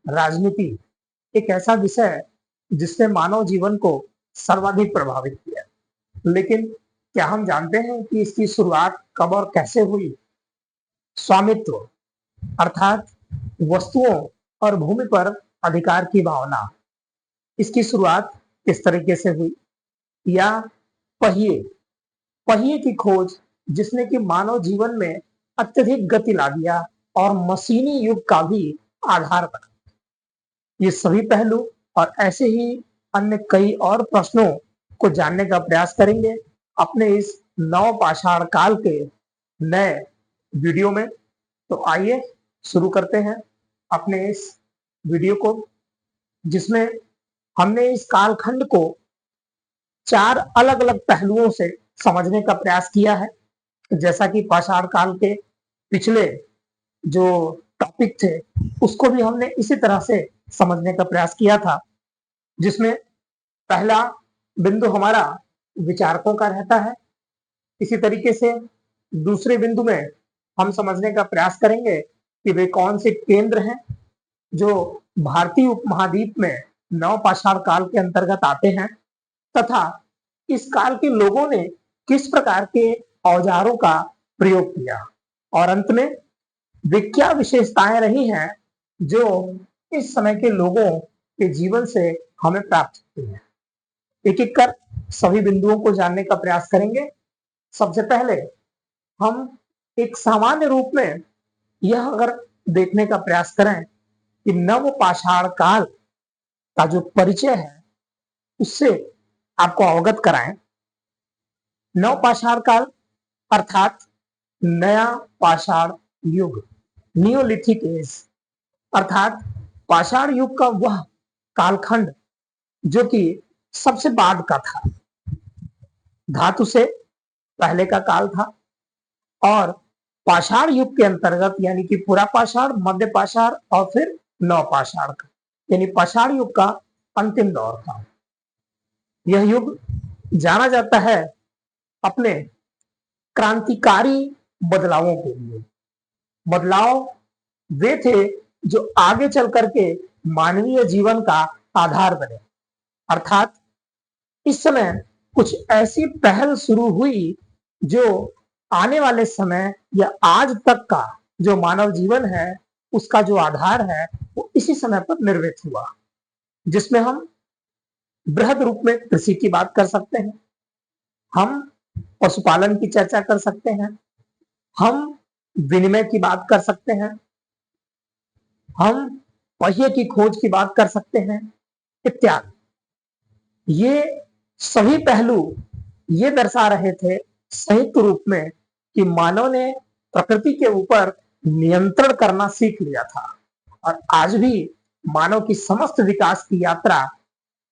राजनीति एक ऐसा विषय है जिसने मानव जीवन को सर्वाधिक प्रभावित किया। लेकिन क्या हम जानते हैं कि इसकी शुरुआत कब और कैसे हुई? स्वामित्व अर्थात वस्तुओं और भूमि पर अधिकार की भावना, इसकी शुरुआत किस तरीके से हुई? या पहिए पहिए की खोज जिसने कि मानव जीवन में अत्यधिक गति ला दिया और मशीनी युग का भी आधार बना। ये सभी पहलू और ऐसे ही अन्य कई और प्रश्नों को जानने का प्रयास करेंगे अपने इस नवपाषाण काल के नए वीडियो में। तो आइए शुरू करते हैं अपने इस वीडियो को, जिसमें हमने इस कालखंड को 4 अलग-अलग पहलुओं से समझने का प्रयास किया है। जैसा कि पाषाण काल के पिछले जो टॉपिक थे, उसको भी हमने इसी तरह से समझने का प्रयास किया था, जिसमें पहला बिंदु हमारा विचारकों का रहता है। इसी तरीके से दूसरे बिंदु में हम समझने का प्रयास करेंगे कि वे कौन से केंद्र हैं जो भारतीय उपमहाद्वीप में नवपाषाण काल के अंतर्गत आते हैं, तथा इस काल के लोगों ने किस प्रकार के औजारों का प्रयोग किया, और अंत में वे क्या विशेषताएं रही हैं जो इस समय के लोगों के जीवन से हमें प्राप्त होती हैं। एक एक कर सभी बिंदुओं को जानने का प्रयास करेंगे। सबसे पहले हम एक सामान्य रूप में यह अगर देखने का प्रयास करें कि नवपाषाण काल का जो परिचय है उससे आपको अवगत कराएं। नवपाषाण काल अर्थात नया पाषाण युग, नियोलिथिक एज, अर्थात पाषाण युग का वह कालखंड जो कि सबसे बाद का था। धातु से पहले का काल था और पाषाण युग के अंतर्गत यानी कि पुरा पाषाण, मध्य पाषाण और फिर नवपाषाण का यानी पाषाण युग का अंतिम दौर था। यह युग जाना जाता है अपने क्रांतिकारी बदलावों के लिए। बदलाव वे थे जो आगे चल करके मानवीय जीवन का आधार बने। अर्थात इस समय कुछ ऐसी पहल शुरू हुई जो आने वाले समय या आज तक का जो मानव जीवन है उसका जो आधार है वो इसी समय पर निर्मित हुआ, जिसमें हम बृहद रूप में कृषि की बात कर सकते हैं, हम पशुपालन की चर्चा कर सकते हैं, हम विनिमय की बात कर सकते हैं, हम पहिए की खोज की बात कर सकते हैं इत्यादि। ये सभी पहलू ये दर्शा रहे थे संयुक्त रूप में कि मानव ने प्रकृति के ऊपर नियंत्रण करना सीख लिया था और आज भी मानव की समस्त विकास की यात्रा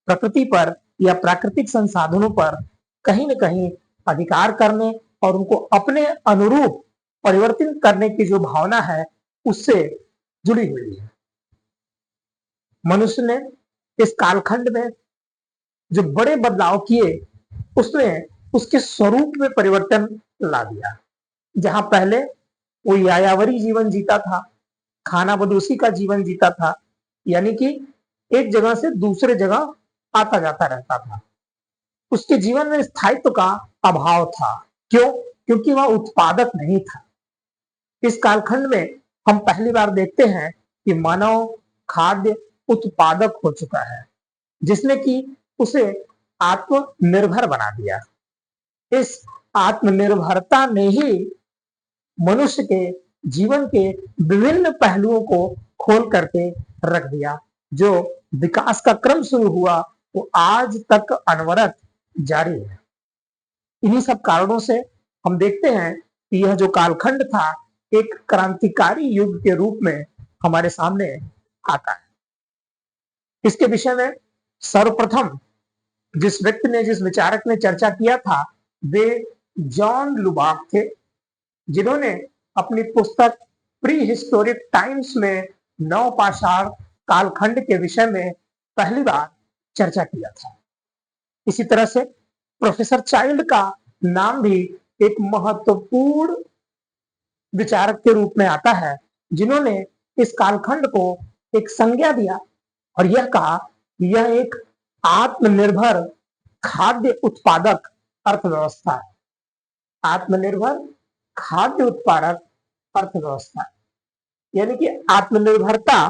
प्रकृति पर या प्राकृतिक संसाधनों पर कहीं न कहीं अधिकार करने और उनको अपने अनुरूप परिवर्तित करने की जो भावना है उससे जुड़ी हुई है। मनुष्य ने इस कालखंड में जो बड़े बदलाव किए उसमें उसके स्वरूप में परिवर्तन ला दिया। जहां पहले वो यायावरी जीवन जीता था, खाना बदोशी का जीवन जीता था, यानी कि एक जगह से दूसरे जगह आता जाता रहता था, उसके जीवन में स्थायित्व का अभाव था। क्यों? क्योंकि वह उत्पादक नहीं था। इस कालखंड में हम पहली बार देखते हैं कि मानव खाद्य उत्पादक हो चुका है, जिसने कि उसे आत्मनिर्भर बना दिया। इस आत्मनिर्भरता ने ही मनुष्य के जीवन के विभिन्न पहलुओं को खोल करके रख दिया। जो विकास का क्रम शुरू हुआ वो आज तक अनवरत जारी है। इन्हीं सब कारणों से हम देखते हैं कि यह जो कालखंड था एक क्रांतिकारी युग के रूप में हमारे सामने आता है। इसके विषय में सर्वप्रथम जिस व्यक्ति ने, जिस विचारक ने चर्चा किया था वे जॉन लुबाक थे, जिन्होंने अपनी पुस्तक प्री हिस्टोरिक टाइम्स में नवपाषाण कालखंड के विषय में पहली बार चर्चा किया था। इसी तरह से प्रोफेसर चाइल्ड का नाम भी एक महत्वपूर्ण विचारक के रूप में आता है, जिन्होंने इस कालखंड को एक संज्ञा दिया और यह कहा यह एक आत्मनिर्भर खाद्य उत्पादक अर्थव्यवस्था है। आत्मनिर्भर खाद्य उत्पादक अर्थव्यवस्था, यानी कि आत्मनिर्भरता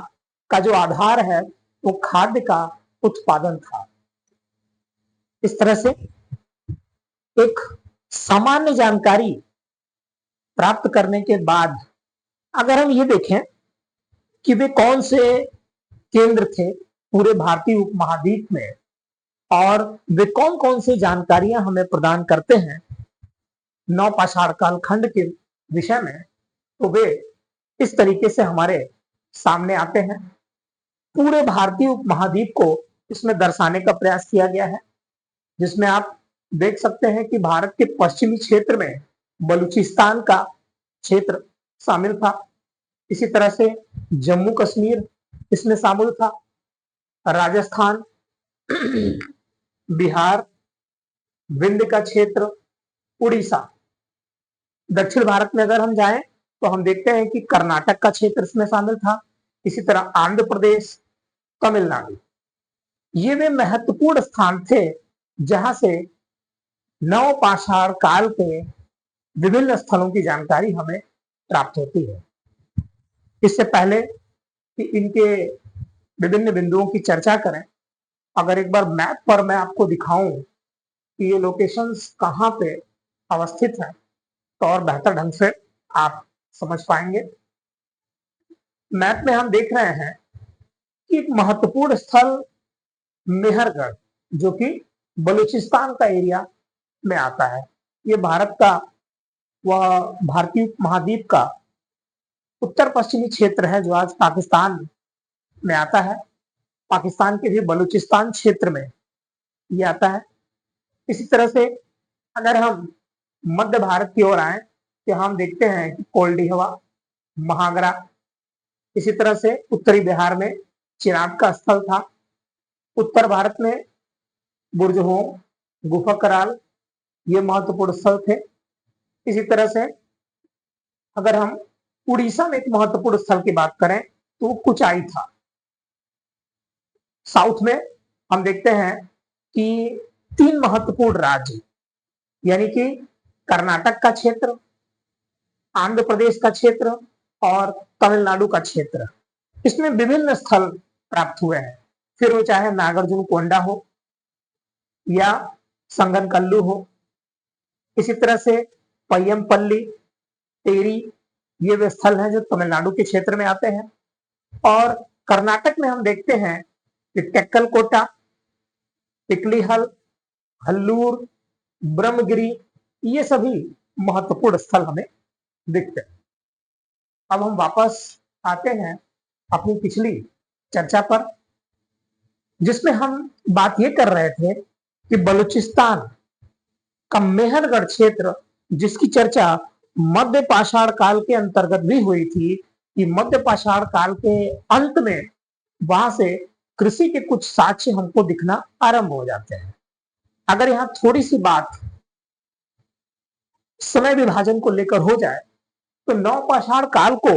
का जो आधार है वो खाद्य का उत्पादन था। इस तरह से एक सामान्य जानकारी प्राप्त करने के बाद अगर हम ये देखें कि वे कौन से केंद्र थे पूरे भारतीय उपमहाद्वीप में और वे कौन कौन सी जानकारियां हमें प्रदान करते हैं नवपाषाण कालखंड के विषय में, तो वे इस तरीके से हमारे सामने आते हैं। पूरे भारतीय उपमहाद्वीप को इसमें दर्शाने का प्रयास किया गया है, जिसमें आप देख सकते हैं कि भारत के पश्चिमी क्षेत्र में बलूचिस्तान का क्षेत्र शामिल था। इसी तरह से जम्मू कश्मीर इसमें शामिल था, राजस्थान, बिहार, विंध्य का क्षेत्र, उड़ीसा। दक्षिण भारत में अगर हम जाएं तो हम देखते हैं कि कर्नाटक का क्षेत्र इसमें शामिल था। इसी तरह आंध्र प्रदेश, तमिलनाडु, ये वे महत्वपूर्ण स्थान थे जहां से नवपाषाण काल के विभिन्न स्थलों की जानकारी हमें प्राप्त होती है। इससे पहले कि इनके विभिन्न बिंदुओं की चर्चा करें, अगर एक बार मैप पर मैं आपको दिखाऊं कि ये लोकेशंस कहाँ पे अवस्थित हैं तो और बेहतर ढंग से आप समझ पाएंगे। मैप में हम देख रहे हैं कि एक महत्वपूर्ण स्थल मेहरगढ़, जो कि बलूचिस्तान का एरिया में आता है। ये भारत का वह भारतीय उपमहाद्वीप का उत्तर पश्चिमी क्षेत्र है जो आज पाकिस्तान में आता है। पाकिस्तान के भी बलूचिस्तान क्षेत्र में ये आता है। इसी तरह से अगर हम मध्य भारत की ओर आए तो हम देखते हैं कि कोल्डिहवा, महागरा, इसी तरह से उत्तरी बिहार में चिराग का स्थल था। उत्तर भारत में बुर्जहोम, गुफा-कराल, ये महत्वपूर्ण स्थल थे। इसी तरह से अगर हम उड़ीसा में एक महत्वपूर्ण स्थल की बात करें तो वो कुचाई था। साउथ में हम देखते हैं कि 3 महत्वपूर्ण राज्य, यानी कि कर्नाटक का क्षेत्र, आंध्र प्रदेश का क्षेत्र और तमिलनाडु का क्षेत्र, इसमें विभिन्न स्थल प्राप्त हुए हैं। फिर वो चाहे नागार्जुन कोंडा हो या संगनकल्लू हो, इसी तरह से पय्यमपल्ली, टेरी, ये वे स्थल हैं जो तमिलनाडु के क्षेत्र में आते हैं। और कर्नाटक में हम देखते हैं कि टेक्कलकोटा, पिकलीहल, हल्लूर, ब्रह्मगिरी, ये सभी महत्वपूर्ण स्थल हमें दिखते हैं। अब हम वापस आते हैं अपनी पिछली चर्चा पर, जिसमें हम बात ये कर रहे थे कि बलूचिस्तान का मेहरगढ़ क्षेत्र, जिसकी चर्चा मध्य पाषाण काल के अंतर्गत भी हुई थी, कि मध्य पाषाण काल के अंत में वहां से कृषि के कुछ साक्ष्य हमको दिखना आरंभ हो जाते हैं। अगर यहाँ थोड़ी सी बात समय विभाजन को लेकर हो जाए तो नवपाषाण काल को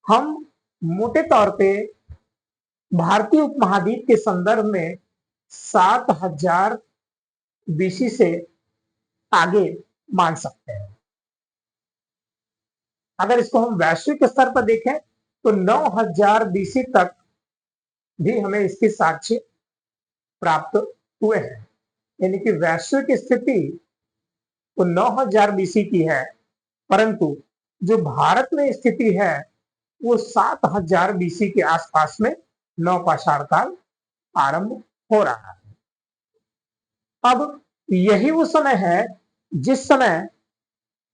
हम मोटे तौर पे भारतीय उपमहाद्वीप के संदर्भ में 7000 बीसी से आगे मान सकते हैं। अगर इसको हम वैश्विक स्तर पर देखें तो 9000 बीसी तक भी हमें इसके साक्ष्य प्राप्त हुए हैं, यानी कि वैश्विक स्थिति तो 9000 बीसी की है, परंतु जो भारत में स्थिति है वो 7000 बीसी के आसपास में नवपाषाण काल आरंभ हो रहा है। अब यही वो समय है जिस समय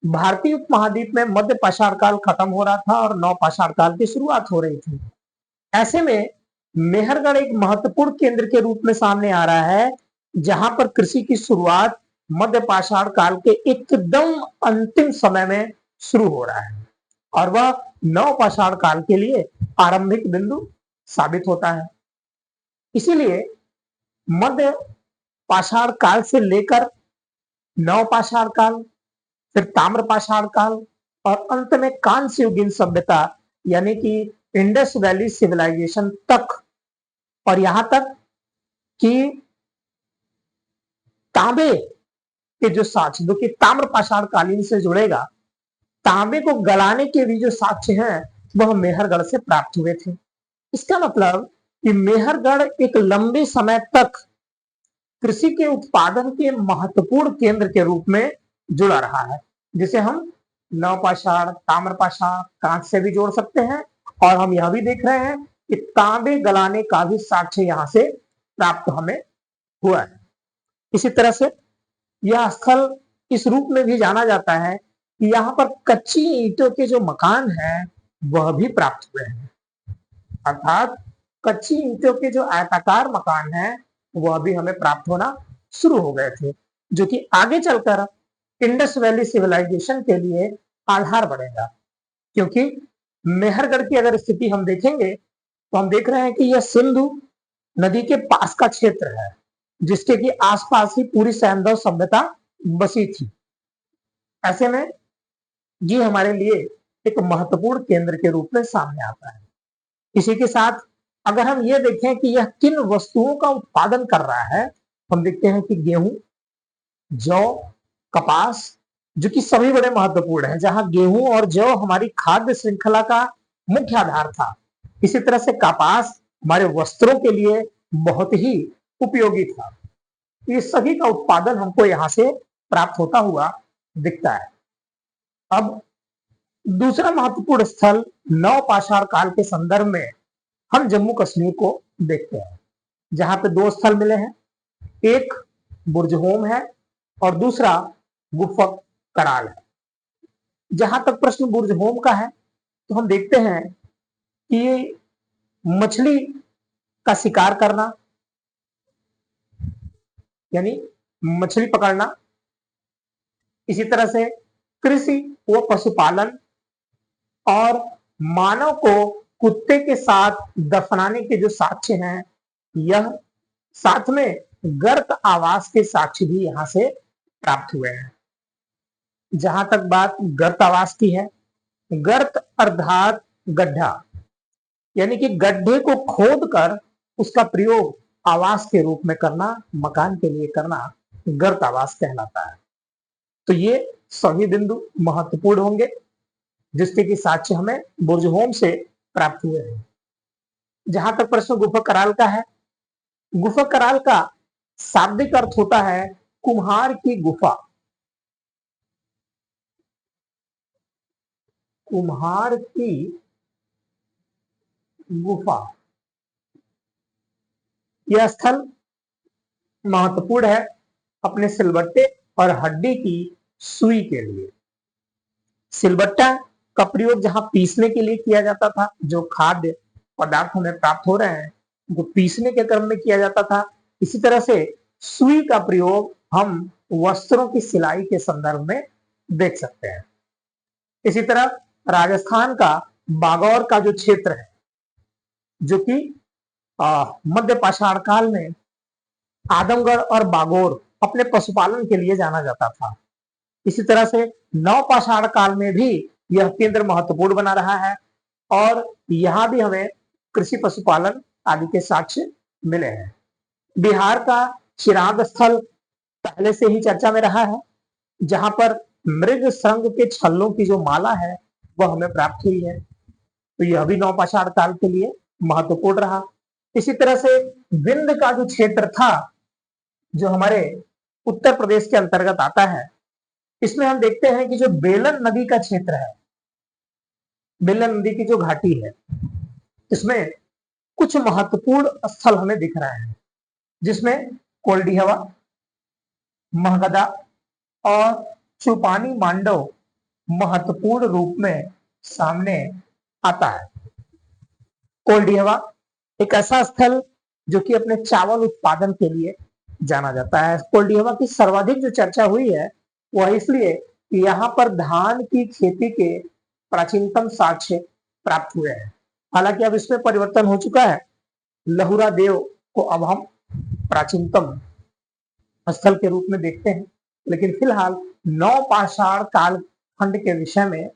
भारतीय उपमहाद्वीप में मध्य पाषाण काल खत्म हो रहा था और नवपाषाण काल की शुरुआत हो रही थी। ऐसे में मेहरगढ़ एक महत्वपूर्ण केंद्र के रूप में सामने आ रहा है, जहां पर कृषि की शुरुआत मध्य पाषाण काल के एकदम अंतिम समय में शुरू हो रहा है और वह नवपाषाण काल के लिए आरंभिक बिंदु साबित होता है। इसीलिए मध्य पाषाण काल से लेकर नवपाषाण काल, फिर ताम्रपाषाण काल और अंत में कांस्य युगीन सभ्यता, यानी कि इंडस वैली सिविलाइजेशन तक, और यहां तक कि तांबे के जो साक्ष्य, जो कि ताम्र पाषाण कालीन से जुड़ेगा, तांबे को गलाने के भी जो साक्ष्य हैं वह मेहरगढ़ से प्राप्त हुए थे। इसका मतलब कि मेहरगढ़ एक लंबे समय तक कृषि के उत्पादन के महत्वपूर्ण केंद्र के रूप में जुड़ा रहा है, जिसे हम नवपाषाण, ताम्रपाषाण, कांच से भी जोड़ सकते हैं। और हम यह भी देख रहे हैं कि तांबे गलाने का भी साक्ष्य यहाँ से प्राप्त हमें हुआ है। इसी तरह से यह स्थल इस रूप में भी जाना जाता है कि यहाँ पर कच्ची ईंटों के जो मकान हैं वह भी प्राप्त हुए हैं, अर्थात कच्ची ईंटों के जो आयताकार मकान हैं वह भी हमें प्राप्त होना शुरू हो गए थे, जो कि आगे चलकर इंडस वैली सिविलाइजेशन के लिए आधार बनेगा। क्योंकि मेहरगढ़ की अगर स्थिति हम देखेंगे तो हम देख रहे हैं कि यह सिंधु नदी के पास का क्षेत्र है, जिसके कि आसपास ही पूरी सैंधव सभ्यता बसी थी। ऐसे में ये हमारे लिए एक महत्वपूर्ण केंद्र के रूप में सामने आता है। इसी के साथ अगर हम ये देखें कि यह किन वस्तुओं का उत्पादन कर रहा है, हम देखते हैं कि गेहूं, जौ, कपास, जो कि सभी बड़े महत्वपूर्ण है। जहां गेहूं और जौ हमारी खाद्य श्रृंखला का मुख्य आधार था, इसी तरह से कपास हमारे वस्त्रों के लिए बहुत ही उपयोगी था। ये सभी का उत्पादन हमको यहाँ से प्राप्त होता हुआ दिखता है। अब दूसरा महत्वपूर्ण स्थल नवपाषाण काल के संदर्भ में हम जम्मू कश्मीर को देखते हैं, जहां पे दो स्थल मिले हैं, एक बुर्जहोम है और दूसरा गुफक कराल है। जहां तक प्रश्न बुर्जहोम का है तो हम देखते हैं कि मछली का शिकार करना, यानी मछली पकड़ना, इसी तरह से कृषि व पशुपालन और मानव को कुत्ते के साथ दफनाने के जो साक्ष्य हैं, यह साथ में गर्त आवास के साक्ष्य भी यहां से प्राप्त हुए हैं। जहां तक बात गर्त आवास की है, गर्त अर्थात गड्ढा, यानी कि गड्ढे को खोद कर उसका प्रयोग आवास के रूप में करना, मकान के लिए करना, गर्त आवास कहलाता है। तो ये सभी बिंदु महत्वपूर्ण होंगे, जिसके की साक्ष्य हमें बुर्जहोम से प्राप्त हुए हैं। जहां तक प्रश्न गुफा कराल का है, गुफा कराल का शाब्दिक अर्थ होता है कुम्हार की गुफा। कुम्हार की गुफा, यह स्थल महत्वपूर्ण है अपने सिलबट्टे और हड्डी की सुई के लिए। सिलबट्टा का प्रयोग जहां पीसने के लिए किया जाता था, जो खाद्य पदार्थ हमें प्राप्त हो रहे हैं उनको पीसने के क्रम में किया जाता था। इसी तरह से सुई का प्रयोग हम वस्त्रों की सिलाई के संदर्भ में देख सकते हैं। इसी तरह राजस्थान का बागौर का जो क्षेत्र है, जो कि मध्य पाषाण काल में आदमगढ़ और बागौर अपने पशुपालन के लिए जाना जाता था। इसी तरह से नवपाषाण काल में भी यह केंद्र महत्वपूर्ण बना रहा है और यहाँ भी हमें कृषि पशुपालन आदि के साक्ष्य मिले हैं। बिहार का चिराग स्थल पहले से ही चर्चा में रहा है, जहां पर मृग संघ के छल्लों की जो माला है वह हमें प्राप्त हुई है। तो यह भी नवपाषाण काल के लिए महत्वपूर्ण रहा। इसी तरह से विंध्य का जो क्षेत्र था, जो हमारे उत्तर प्रदेश के अंतर्गत आता है, इसमें हम देखते हैं कि जो बेलन नदी का क्षेत्र है, बेलन नदी की जो घाटी है, इसमें कुछ महत्वपूर्ण स्थल हमें दिख रहे हैं, जिसमें कोल्डिहवा, महगदा और चुपानी मांडव महत्वपूर्ण रूप में सामने आता है। कोल्डिहवा एक ऐसा स्थल जो कि अपने चावल उत्पादन के लिए जाना जाता है। कोल्डिहवा की सर्वाधिक जो चर्चा हुई है वह इसलिए कि यहाँ पर धान की खेती के प्राचीनतम साक्ष्य प्राप्त हुए हैं। हालांकि अब इसमें परिवर्तन हो चुका है, लहुरा देव को अब हम प्राचीनतम स्थल के रूप में देखते हैं, लेकिन फिलहाल नवपाषाण काल खंड के विषय में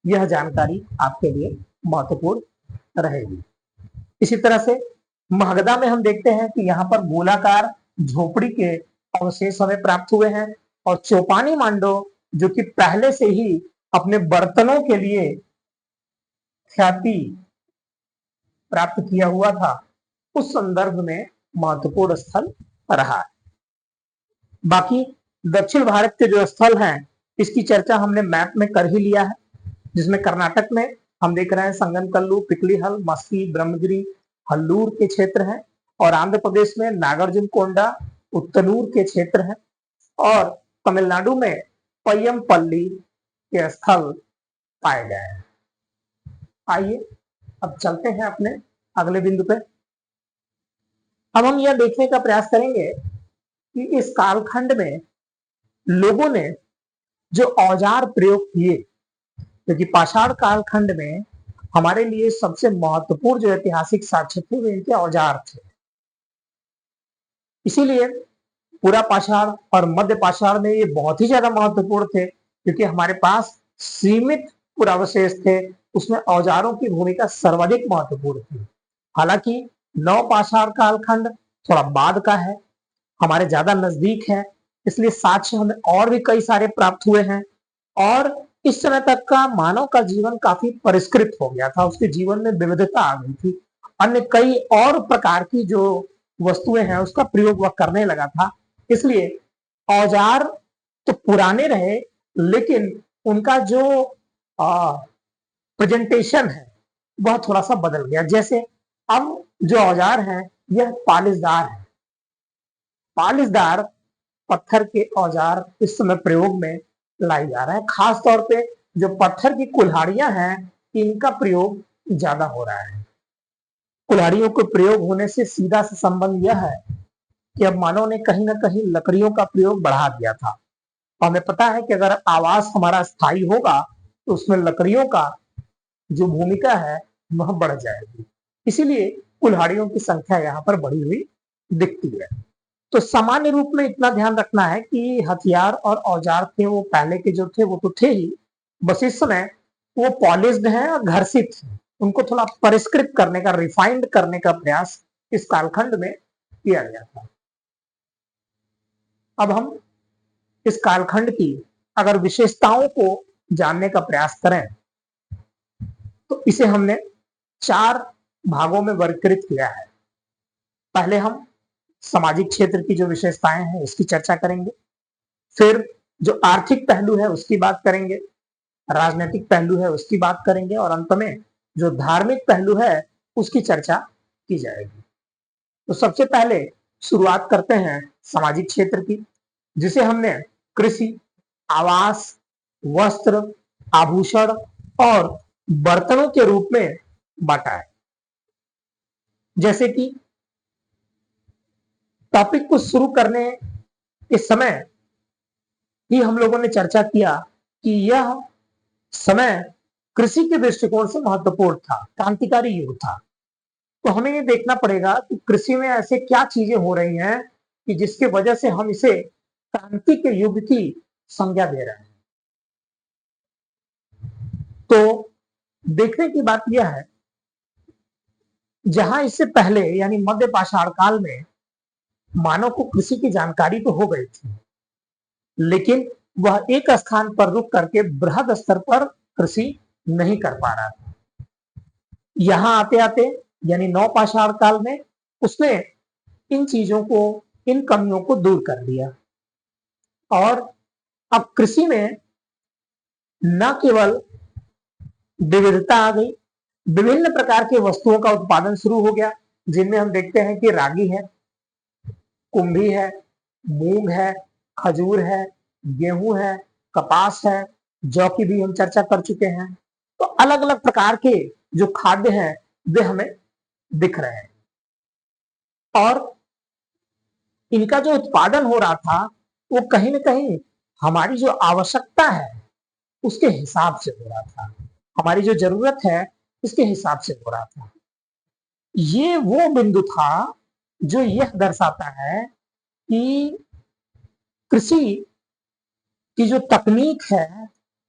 यह जानकारी आपके लिए महत्वपूर्ण रहेगी। इसी तरह से महगदा में हम देखते हैं कि यहाँ पर गोलाकार झोपड़ी के अवशेष हमें प्राप्त हुए हैं, और चौपानी मांडो जो कि पहले से ही अपने बर्तनों के लिए ख्याति प्राप्त किया हुआ था, उस संदर्भ में महत्वपूर्ण स्थल रहा है। बाकी दक्षिण भारत के जो स्थल हैं, इसकी चर्चा हमने मैप में कर ही लिया है, जिसमें कर्नाटक में हम देख रहे हैं संगनकल्लू, पिकलीहल, मस्की, ब्रह्मगिरी, हल्लूर के क्षेत्र हैं, और आंध्र प्रदेश में नागार्जुन कोंडा, उत्तनूर के क्षेत्र हैं, और तमिलनाडु में पय्यमपल्ली के स्थल पाए गए हैं। आइए अब चलते हैं अपने अगले बिंदु पे। अब हम यह देखने का प्रयास करेंगे कि इस कालखंड में लोगों ने जो औजार प्रयोग किए, क्योंकि पाषाण कालखंड में हमारे लिए सबसे महत्वपूर्ण जो ऐतिहासिक साक्ष्य थे वो इनके औजार थे। इसीलिए पूरा पाषाण और मध्य पाषाण में ये बहुत ही ज्यादा महत्वपूर्ण थे, क्योंकि हमारे पास सीमित पुरावशेष थे, उसमें औजारों की भूमिका सर्वाधिक महत्वपूर्ण थी। हालांकि नव पाषाण कालखंड थोड़ा बाद का है, हमारे ज्यादा नजदीक है, इसलिए साक्ष्य हमें और भी कई सारे प्राप्त हुए हैं, और इस समय तक का मानव का जीवन काफी परिष्कृत हो गया था, उसके जीवन में विविधता आ गई थी, अन्य कई और प्रकार की जो वस्तुएं हैं उसका प्रयोग वह करने लगा था। इसलिए औजार तो पुराने रहे, लेकिन उनका जो प्रेजेंटेशन है वह थोड़ा सा बदल गया। जैसे अब जो औजार है यह पालिशदार है, पालिशदार पत्थर के औजार इस समय प्रयोग में लाए जा रहे हैं। खास तौर पे जो पत्थर की कुल्हाड़ियां हैं इनका प्रयोग ज्यादा हो रहा है। कुल्हाड़ियों के प्रयोग होने से सीधा सा संबंध यह है कि अब मानव ने कहीं ना कहीं लकड़ियों का प्रयोग बढ़ा दिया था, और हमें पता है कि अगर आवास हमारा स्थायी होगा तो उसमें लकड़ियों का जो भूमिका है वह बढ़ जाएगी, इसीलिए कुल्हाड़ियों की संख्या यहाँ पर बढ़ी हुई दिखती है। तो सामान्य रूप में इतना ध्यान रखना है कि हथियार और औजार थे वो पहले के जो थे वो तो थे ही, बस इस समय वो पॉलिश्ड हैं और घर्षित हैं, उनको थोड़ा परिष्कृत करने का, रिफाइंड करने का प्रयास इस कालखंड में किया गया था। अब हम इस कालखंड की अगर विशेषताओं को जानने का प्रयास करें तो इसे हमने 4 भागों में वर्गीकृत किया है। पहले हम सामाजिक क्षेत्र की जो विशेषताएं हैं उसकी चर्चा करेंगे, फिर जो आर्थिक पहलू है उसकी बात करेंगे, राजनीतिक पहलू है उसकी बात करेंगे, और अंत में जो धार्मिक पहलू है उसकी चर्चा की जाएगी। तो सबसे पहले शुरुआत करते हैं सामाजिक क्षेत्र की, जिसे हमने कृषि, आवास, वस्त्र, आभूषण और बर्तनों के रूप में बांटा है। जैसे कि टॉपिक को शुरू करने के समय ही हम लोगों ने चर्चा किया कि यह समय कृषि के दृष्टिकोण से महत्वपूर्ण था, क्रांतिकारी युग था। तो हमें ये देखना पड़ेगा कि कृषि में ऐसे क्या चीजें हो रही हैं कि जिसके वजह से हम इसे क्रांति के युग की संज्ञा दे रहे हैं। तो देखने की बात यह है, जहां इससे पहले यानी मध्य पाषाण काल में मानव को कृषि की जानकारी तो हो गई थी, लेकिन वह एक स्थान पर रुक करके बृहद स्तर पर कृषि नहीं कर पा रहा था। यहां आते आते यानी नव पाषाण काल में उसने इन चीजों को, इन कमियों को दूर कर दिया, और अब कृषि में न केवल विविधता आ गई, विभिन्न प्रकार के वस्तुओं का उत्पादन शुरू हो गया, जिनमें हम देखते हैं कि रागी है, कुंभी है, मूंग है, खजूर है, गेहूं है, कपास है, जौ की भी हम चर्चा कर चुके हैं। तो अलग अलग प्रकार के जो खाद्य हैं वे हमें दिख रहे हैं, और इनका जो उत्पादन हो रहा था वो कहीं ना कहीं हमारी जो आवश्यकता है उसके हिसाब से हो रहा था, हमारी जो जरूरत है उसके हिसाब से हो रहा था। ये वो बिंदु था जो यह दर्शाता है कि कृषि की जो तकनीक है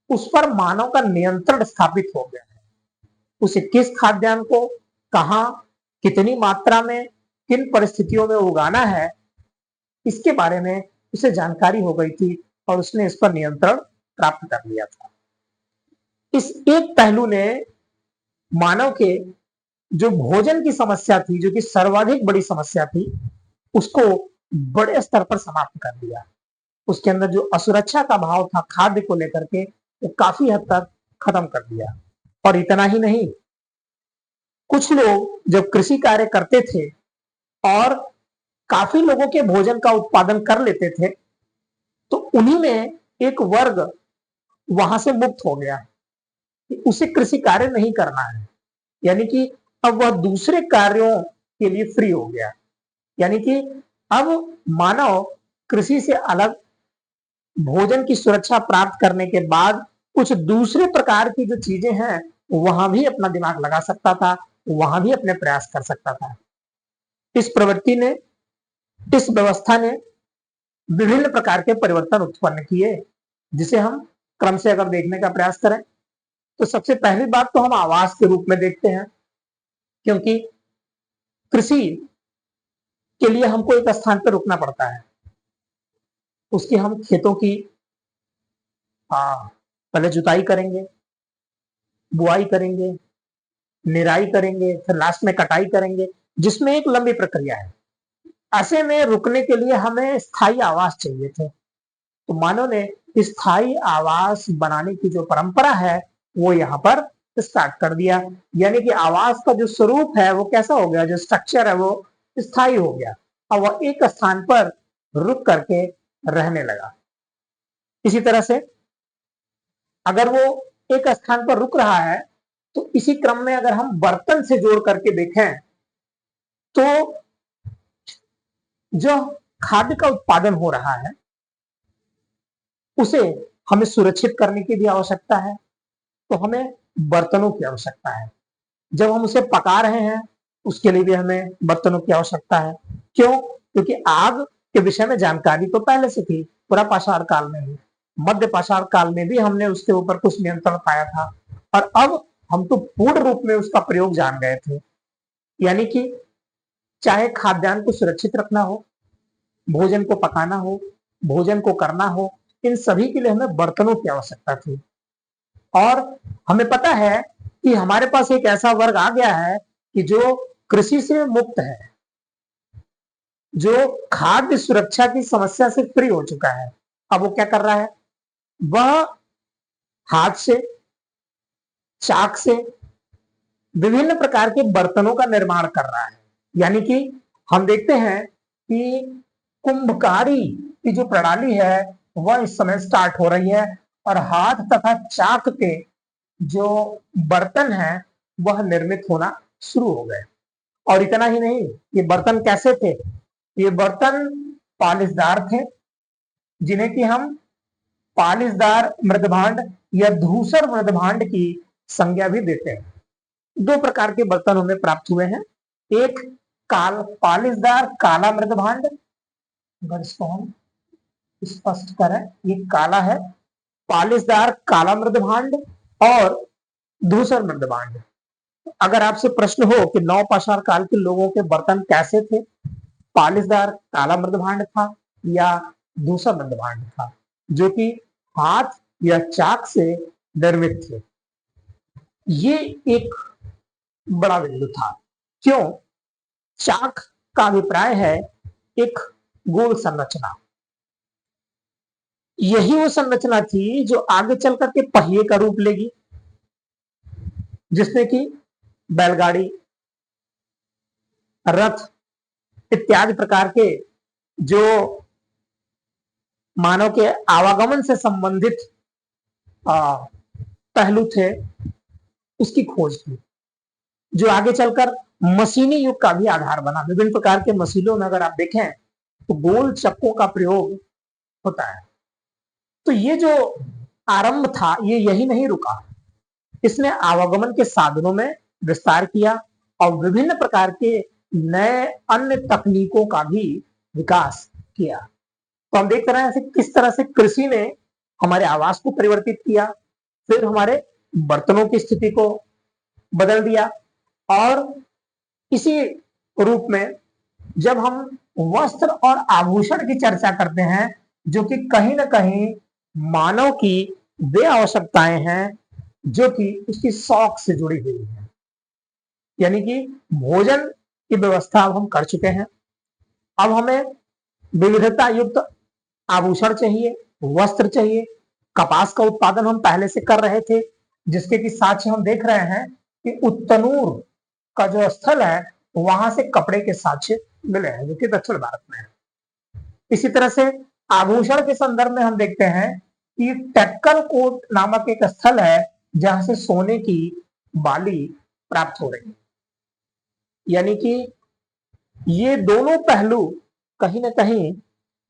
उस पर मानव का नियंत्रण स्थापित हो गया है। उसे किस खाद्यान्न को कहाँ, कितनी मात्रा में, किन परिस्थितियों में उगाना है, इसके बारे में उसे जानकारी हो गई थी और उसने इस पर नियंत्रण प्राप्त कर लिया था। इस एक पहलू ने मानव के जो भोजन की समस्या थी, जो कि सर्वाधिक बड़ी समस्या थी, उसको बड़े स्तर पर समाप्त कर दिया। उसके अंदर जो असुरक्षा का भाव था खाद्य को लेकर के, वो काफी हद तक खत्म कर दिया। और इतना ही नहीं, कुछ लोग जब कृषि कार्य करते थे और काफी लोगों के भोजन का उत्पादन कर लेते थे, तो उन्हीं में एक वर्ग वहां से मुक्त हो गया कि उसे कृषि कार्य नहीं करना है, यानी कि अब वह दूसरे कार्यों के लिए फ्री हो गया। यानी कि अब मानव कृषि से अलग भोजन की सुरक्षा प्राप्त करने के बाद कुछ दूसरे प्रकार की जो चीजें हैं वहां भी अपना दिमाग लगा सकता था, वहां भी अपने प्रयास कर सकता था। इस प्रवृत्ति ने, इस व्यवस्था ने विभिन्न प्रकार के परिवर्तन उत्पन्न किए, जिसे हम क्रम से अगर देखने का प्रयास करें तो सबसे पहली बात तो हम आवास के रूप में देखते हैं, क्योंकि कृषि के लिए हमको एक स्थान पर रुकना पड़ता है। उसकी हम खेतों की पहले जुताई करेंगे, बुआई करेंगे, निराई करेंगे, फिर लास्ट में कटाई करेंगे, जिसमें एक लंबी प्रक्रिया है। ऐसे में रुकने के लिए हमें स्थायी आवास चाहिए थे, तो मानव ने स्थायी आवास बनाने की जो परंपरा है वो यहाँ पर स्टार्ट कर दिया। यानी कि आवास का जो स्वरूप है वो कैसा हो गया, जो स्ट्रक्चर है वो स्थायी हो गया, अब वह एक स्थान पर रुक करके रहने लगा। इसी तरह से अगर वो एक स्थान पर रुक रहा है तो इसी क्रम में अगर हम बर्तन से जोड़ करके देखें तो जो खाद्य का उत्पादन हो रहा है उसे हमें सुरक्षित करने की भी आवश्यकता है, तो हमें बर्तनों की आवश्यकता है। जब हम उसे पका रहे हैं उसके लिए भी हमें बर्तनों की आवश्यकता है। क्यों? क्योंकि आग के विषय में जानकारी तो पहले से थी, पूरा पाषाण काल में भी, मध्य पाषाण काल में भी हमने उसके ऊपर कुछ नियंत्रण पाया था, और अब हम तो पूर्ण रूप में उसका प्रयोग जान गए थे। यानी कि चाहे खाद्यान्न को सुरक्षित रखना हो, भोजन को पकाना हो, भोजन को करना हो, इन सभी के लिए हमें बर्तनों की आवश्यकता थी। और हमें पता है कि हमारे पास एक ऐसा वर्ग आ गया है कि जो कृषि से मुक्त है, जो खाद्य सुरक्षा की समस्या से फ्री हो चुका है। अब वो क्या कर रहा है? वह हाथ से, चाक से विभिन्न प्रकार के बर्तनों का निर्माण कर रहा है। यानी कि हम देखते हैं कि कुंभकारी की जो प्रणाली है वह इस समय स्टार्ट हो रही है, और हाथ तथा चाक के जो बर्तन हैं वह निर्मित होना शुरू हो गए। और इतना ही नहीं, ये बर्तन कैसे थे? ये बर्तन पालिशदार थे, जिन्हें कि हम पालिशदार मृदभांड या धूसर मृदभांड की संज्ञा भी देते हैं। दो प्रकार के बर्तन हमें प्राप्त हुए हैं, एक पालिशदार काला मृदभांड, अगर इसको हम स्पष्ट करें, ये काला है, पालिशदार काला मृदभांड और धूसर मृदभांड। अगर आपसे प्रश्न हो कि नवपाषाण काल के लोगों के बर्तन कैसे थे, पालिशदार काला मृदभांड था या धूसर मृदभांड था, जो कि हाथ या चाक से निर्मित थे। ये एक बड़ा बिंदु था। क्यों? चाक का अभिप्राय है एक गोल संरचना। यही वो संरचना थी जो आगे चल करके पहिए का रूप लेगी, जिसमें कि बैलगाड़ी, रथ इत्यादि प्रकार के जो मानव के आवागमन से संबंधित पहलू थे उसकी खोज की, जो आगे चलकर मशीनी युग का भी आधार बना। विभिन्न प्रकार के मशीनों में अगर आप देखें तो गोल चक्कों का प्रयोग होता है। तो ये जो आरंभ था ये यही नहीं रुका, इसने आवागमन के साधनों में विस्तार किया और विभिन्न प्रकार के नए अन्य तकनीकों का भी विकास किया। तो हम देख रहे हैं किस तरह से कृषि ने हमारे आवास को परिवर्तित किया, फिर हमारे बर्तनों की स्थिति को बदल दिया, और इसी रूप में जब हम वस्त्र और आभूषण की चर्चा करते हैं, जो कि कहीं ना कहीं मानव की वे आवश्यकताएं हैं जो कि उसकी शौक से जुड़ी हुई है। यानी कि भोजन की व्यवस्था अब हम कर चुके हैं, अब हमें विविधता युक्त आभूषण चाहिए, वस्त्र चाहिए। कपास का उत्पादन हम पहले से कर रहे थे, जिसके कि साक्ष्य हम देख रहे हैं कि उत्तनूर का जो स्थल है वहां से कपड़े के साक्ष्य मिले हैं, जो कि दक्षिण भारत में है। इसी तरह से आभूषण के संदर्भ में हम देखते हैं कि टेक्कल कोट नामक एक स्थल है जहां से सोने की बाली प्राप्त हो रही है। यानी कि ये दोनों पहलू कहीं ना कहीं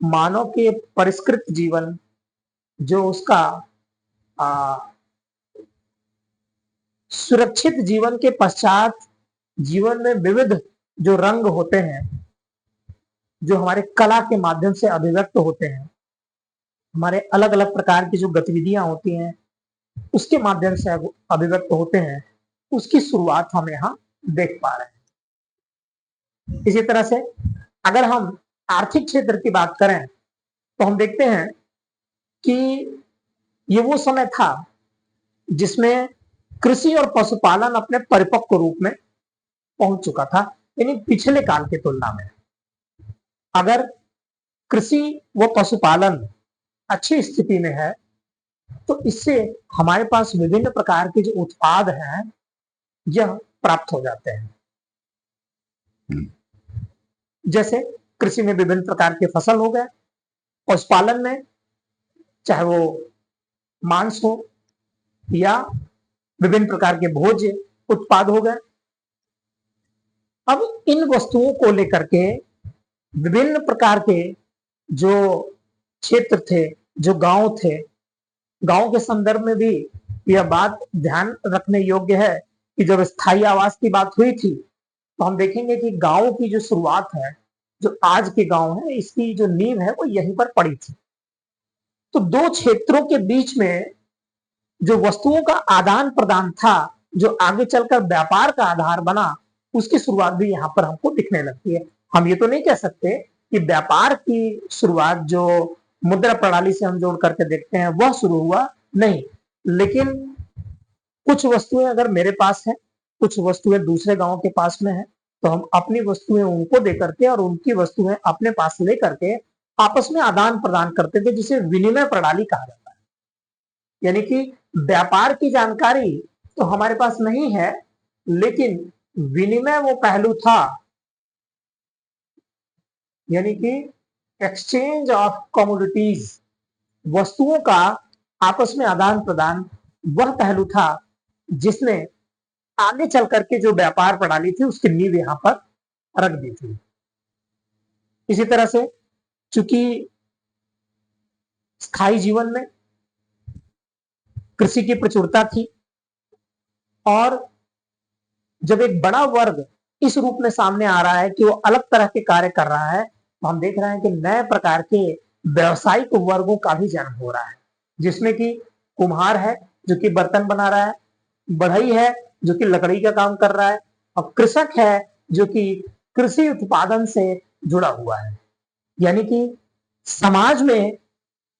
मानव के परिष्कृत जीवन, जो उसका सुरक्षित जीवन के पश्चात जीवन में विविध जो रंग होते हैं, जो हमारे कला के माध्यम से अभिव्यक्त होते हैं, हमारे अलग अलग प्रकार की जो गतिविधियां होती हैं उसके माध्यम से अभिव्यक्त होते हैं, उसकी शुरुआत हम यहाँ देख पा रहे हैं। इसी तरह से अगर हम आर्थिक क्षेत्र की बात करें तो हम देखते हैं कि ये वो समय था जिसमें कृषि और पशुपालन अपने परिपक्व रूप में पहुंच चुका था। यानी पिछले काल की तुलना में अगर कृषि व पशुपालन अच्छी स्थिति में है तो इससे हमारे पास विभिन्न प्रकार के जो उत्पाद हैं यह प्राप्त हो जाते हैं। जैसे कृषि में विभिन्न प्रकार के फसल हो गए, पशुपालन में चाहे वो मांस हो या विभिन्न प्रकार के भोज्य उत्पाद हो गए। अब इन वस्तुओं को लेकर के विभिन्न प्रकार के जो क्षेत्र थे, जो गांव थे, गांव के संदर्भ में भी यह बात ध्यान रखने योग्य है कि जब स्थायी आवास की बात हुई थी तो हम देखेंगे कि गांव की जो शुरुआत है, जो आज के गांव है, इसकी जो नींव है वो यहीं पर पड़ी थी। तो दो क्षेत्रों के बीच में जो वस्तुओं का आदान प्रदान था, जो आगे चलकर व्यापार का आधार बना, उसकी शुरुआत भी यहाँ पर हमको दिखने लगती है। हम ये तो नहीं कह सकते कि व्यापार की शुरुआत जो मुद्रा प्रणाली से हम जोड़ करके देखते हैं वह शुरू हुआ, नहीं, लेकिन कुछ वस्तुएं अगर मेरे पास है, कुछ वस्तुएं दूसरे गांव के पास में है, तो हम अपनी वस्तुएं उनको दे करके और उनकी वस्तुएं अपने पास ले करके आपस में आदान प्रदान करते थे, जिसे विनिमय प्रणाली कहा जाता है। यानी कि व्यापार की जानकारी तो हमारे पास नहीं है, लेकिन विनिमय वो पहलू था, यानी कि एक्सचेंज ऑफ कमोडिटीज, वस्तुओं का आपस में आदान प्रदान, वह पहलू था जिसने आगे चल करके जो व्यापार प्रणाली थी उसकी नींव यहां पर रख दी थी। इसी तरह से चूंकि स्थायी जीवन में कृषि की प्रचुरता थी और जब एक बड़ा वर्ग इस रूप में सामने आ रहा है कि वो अलग तरह के कार्य कर रहा है, तो हम देख रहे हैं कि नए प्रकार के व्यवसायिक वर्गों का भी जन्म हो रहा है, जिसमें कि कुम्हार है जो कि बर्तन बना रहा है, बढ़ई है जो कि लकड़ी का काम कर रहा है, और कृषक है जो कि कृषि उत्पादन से जुड़ा हुआ है। यानी कि समाज में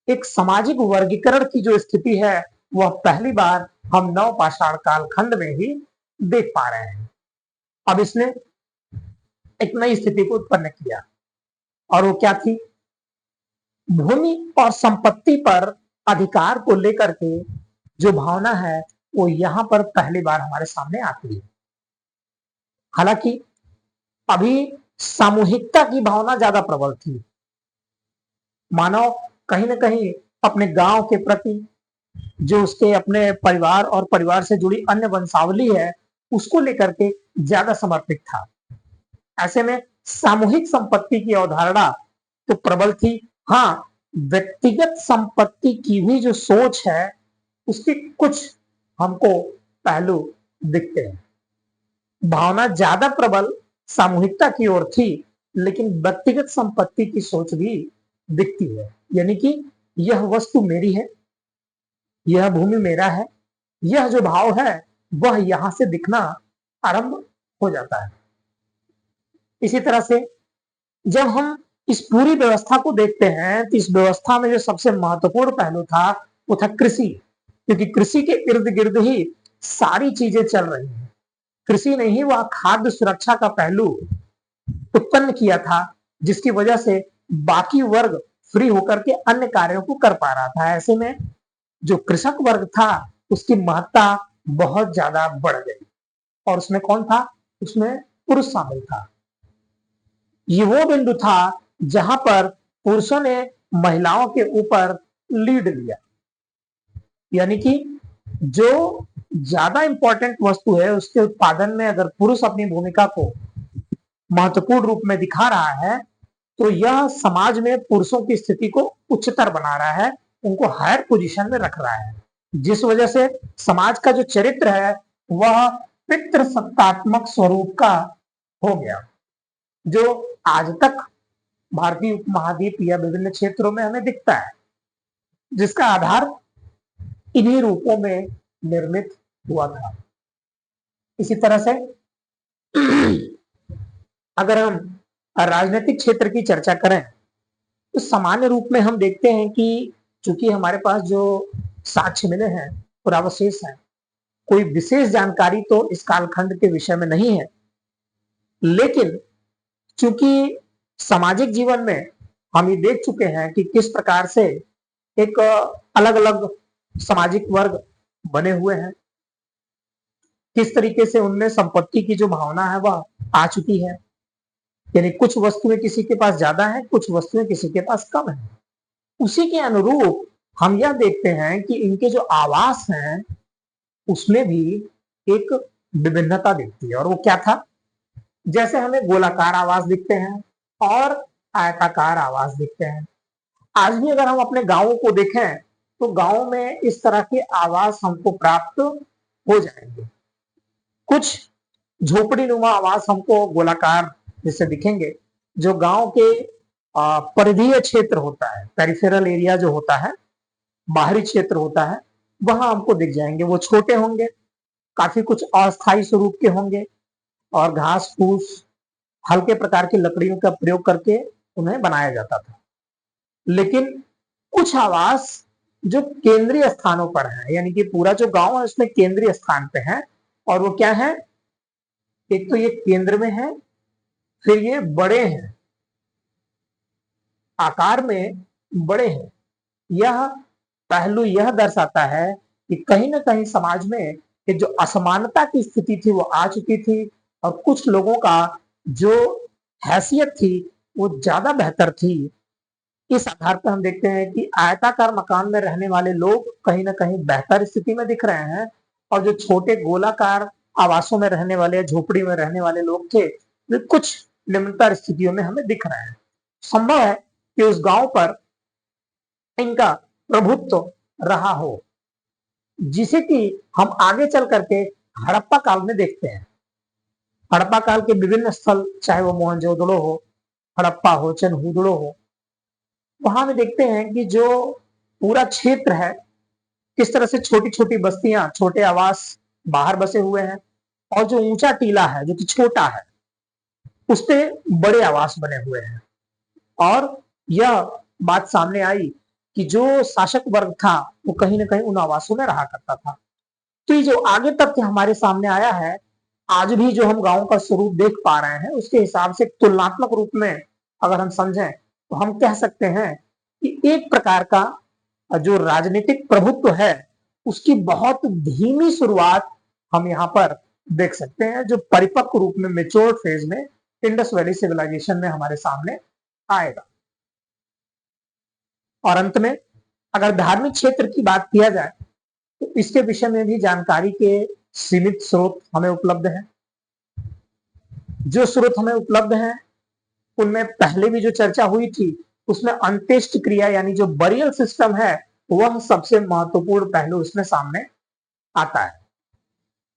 एक सामाजिक वर्गीकरण की जो स्थिति है वह पहली बार हम नवपाषाण कालखंड में ही देख पा रहे हैं। अब इसने एक नई स्थिति को उत्पन्न किया, और वो क्या थी? भूमि और संपत्ति पर अधिकार को लेकर के जो भावना है वो यहां पर पहली बार हमारे सामने आती है। हालांकि अभी सामूहिकता की भावना ज्यादा प्रबल थी। मानव कहीं ना कहीं अपने गांव के प्रति, जो उसके अपने परिवार और परिवार से जुड़ी अन्य वंशावली है, उसको लेकर के ज्यादा समर्पित था। ऐसे में सामूहिक संपत्ति की अवधारणा तो प्रबल थी। हाँ, व्यक्तिगत संपत्ति की भी जो सोच है उसकी कुछ हमको पहलू दिखते हैं। भावना ज्यादा प्रबल सामूहिकता की ओर थी, लेकिन व्यक्तिगत संपत्ति की सोच भी दिखती है। यानी कि यह वस्तु मेरी है, यह भूमि मेरा है, यह जो भाव है वह यहां से दिखना आरंभ हो जाता है। इसी तरह से जब हम इस पूरी व्यवस्था को देखते हैं तो इस व्यवस्था में जो सबसे महत्वपूर्ण पहलू था वो था कृषि, क्योंकि कृषि के इर्द गिर्द ही सारी चीजें चल रही हैं। कृषि ने ही वह खाद्य सुरक्षा का पहलू उत्पन्न किया था, जिसकी वजह से बाकी वर्ग फ्री होकर के अन्य कार्यों को कर पा रहा था। ऐसे में जो कृषक वर्ग था उसकी महत्ता बहुत ज्यादा बढ़ गई, और उसमें कौन था? उसमें पुरुष शामिल था। ये वो बिंदु था जहां पर पुरुषों ने महिलाओं के ऊपर लीड लिया, यानी कि जो ज्यादा इंपॉर्टेंट वस्तु है उसके उत्पादन में अगर पुरुष अपनी भूमिका को महत्वपूर्ण रूप में दिखा रहा है तो यह समाज में पुरुषों की स्थिति को उच्चतर बना रहा है, उनको हायर पोजीशन में रख रहा है, जिस वजह से समाज का जो चरित्र है वह पितृसत्तात्मक स्वरूप का हो गया, जो आज तक भारतीय उपमहाद्वीप या विभिन्न क्षेत्रों में हमें दिखता है, जिसका आधार इन्हीं रूपों में निर्मित हुआ था। इसी तरह से अगर हम राजनीतिक क्षेत्र की चर्चा करें तो सामान्य रूप में हम देखते हैं कि चूंकि हमारे पास जो साक्ष्य मिले हैं पुरावशेष हैं, कोई विशेष जानकारी तो इस कालखंड के विषय में नहीं है, लेकिन चूंकि सामाजिक जीवन में हम ये देख चुके हैं कि किस प्रकार से एक अलग अलग सामाजिक वर्ग बने हुए हैं, किस तरीके से उनमें संपत्ति की जो भावना है वह आ चुकी है, यानी कुछ वस्तुएं किसी के पास ज्यादा है, कुछ वस्तुएं किसी के पास कम है। उसी के अनुरूप हम यह देखते हैं कि इनके जो आवास हैं उसमें भी एक विभिन्नता दिखती है, और वो क्या था? जैसे हमें गोलाकार आवास दिखते हैं और आयताकार आवास दिखते हैं। आज भी अगर हम अपने गांवों को देखें तो गांव में इस तरह के आवास हमको प्राप्त हो जाएंगे। कुछ झोपड़ी नुमा आवास हमको गोलाकार जैसे दिखेंगे, जो गांव के परिधीय क्षेत्र होता है, पेरिफेरल एरिया जो होता है, बाहरी क्षेत्र होता है, वहां हमको दिख जाएंगे। वो छोटे होंगे, काफी कुछ अस्थायी स्वरूप के होंगे, और घास फूस हल्के प्रकार की लकड़ियों का प्रयोग करके उन्हें बनाया जाता था। लेकिन कुछ आवास जो केंद्रीय स्थानों पर है, यानी कि पूरा जो गांव है उसमें केंद्रीय स्थान पे है, और वो क्या है? एक तो ये केंद्र में है, फिर ये बड़े हैं, आकार में बड़े हैं। यह पहलू यह दर्शाता है कि कहीं ना कहीं समाज में एक जो असमानता की स्थिति थी वो आ चुकी थी, और कुछ लोगों का जो हैसियत थी वो ज्यादा बेहतर थी। इस आधार पर हम देखते हैं कि आयताकार मकान में रहने वाले लोग कहीं ना कहीं बेहतर स्थिति में दिख रहे हैं, और जो छोटे गोलाकार आवासों में रहने वाले, झोपड़ी में रहने वाले लोग थे, वे कुछ निम्नतर स्थितियों में हमें दिख रहे हैं। संभव है कि उस गांव पर इनका प्रभुत्व रहा हो, जिसे कि हम आगे चल करके हड़प्पा काल में देखते हैं। हड़प्पा काल के विभिन्न स्थल, चाहे वो मोहनजोदड़ो हो, हड़प्पा हो, चनहूदड़ो हो, वहां में देखते हैं कि जो पूरा क्षेत्र है किस तरह से छोटी छोटी बस्तियां, छोटे आवास बाहर बसे हुए हैं, और जो ऊंचा टीला है जो कि छोटा है उस पे बड़े आवास बने हुए हैं। और यह बात सामने आई कि जो शासक वर्ग था वो कहीं ना कहीं उन आवासों में रहा करता था। तो ये जो आगे तक हमारे सामने आया है, आज भी जो हम गांव का स्वरूप देख पा रहे हैं, उसके हिसाब से तुलनात्मक रूप में अगर हम समझें तो हम कह सकते हैं कि एक प्रकार का जो राजनीतिक प्रभुत्व है उसकी बहुत धीमी शुरुआत हम यहाँ पर देख सकते हैं, जो परिपक्व रूप में मेच्योर फेज में इंडस वैली सिविलाइजेशन में हमारे सामने आएगा। और अंत में अगर धार्मिक क्षेत्र की बात किया जाए तो इसके विषय में भी जानकारी के सीमित स्रोत हमें उपलब्ध हैं। जो स्रोत हमें उपलब्ध हैं उनमें पहले भी जो चर्चा हुई थी उसमें अंत्येष्टि क्रिया यानी जो बरियल सिस्टम है वह सबसे महत्वपूर्ण पहलू इसमें सामने आता है।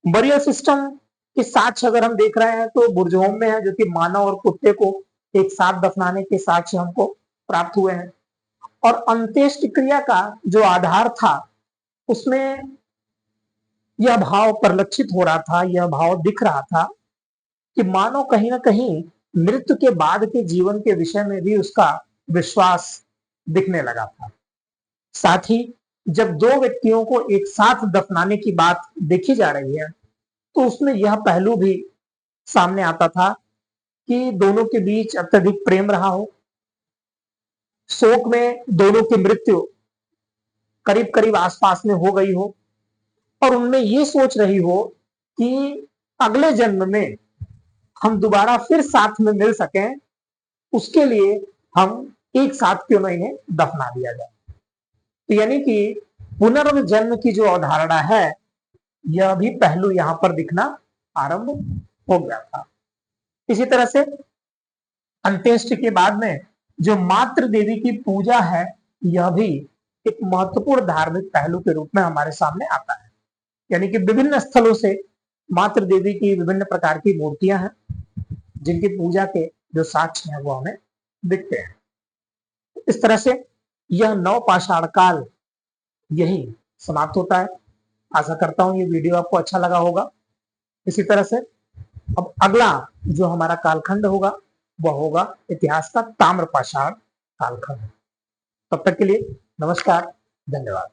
बरियल सिस्टम के साक्ष्य अगर हम देख रहे हैं तो बुर्जहोम में है, जो कि मानव और कुत्ते को एक साथ दफनाने के साक्ष्य हमको प्राप्त हुए हैं। और अंत्येष्टि क्रिया का जो आधार था उसमें यह भाव परिलक्षित हो रहा था, यह भाव दिख रहा था कि मानव कहीं ना कहीं मृत्यु के बाद के जीवन के विषय में भी उसका विश्वास दिखने लगा था। साथ ही जब दो व्यक्तियों को एक साथ दफनाने की बात देखी जा रही है, तो उसमें यह पहलू भी सामने आता था कि दोनों के बीच अत्यधिक प्रेम रहा हो, शोक में दोनों की मृत्यु करीब करीब आसपास में हो गई हो, और उनमें ये सोच रही हो कि अगले जन्म में हम दोबारा फिर साथ में मिल सकें, उसके लिए हम एक साथ क्यों ना इन्हें दफना दिया जाए। तो यानी कि पुनर्जन्म की जो अवधारणा है, यह भी पहलू यहां पर दिखना आरंभ हो गया था। इसी तरह से अंत्येष्टि के बाद में जो मातृ देवी की पूजा है, यह भी एक महत्वपूर्ण धार्मिक पहलू के रूप में हमारे सामने आता है। यानी कि विभिन्न स्थलों से मातृ देवी की विभिन्न प्रकार की मूर्तियां हैं, जिनकी पूजा के जो साक्ष्य हैं वो हमें दिखते हैं। इस तरह से यह नवपाषाण काल यही समाप्त होता है। आशा करता हूं ये वीडियो आपको अच्छा लगा होगा। इसी तरह से अब अगला जो हमारा कालखंड होगा वह होगा इतिहास का ताम्रपाषाण कालखंड। तब तक के लिए नमस्कार, धन्यवाद।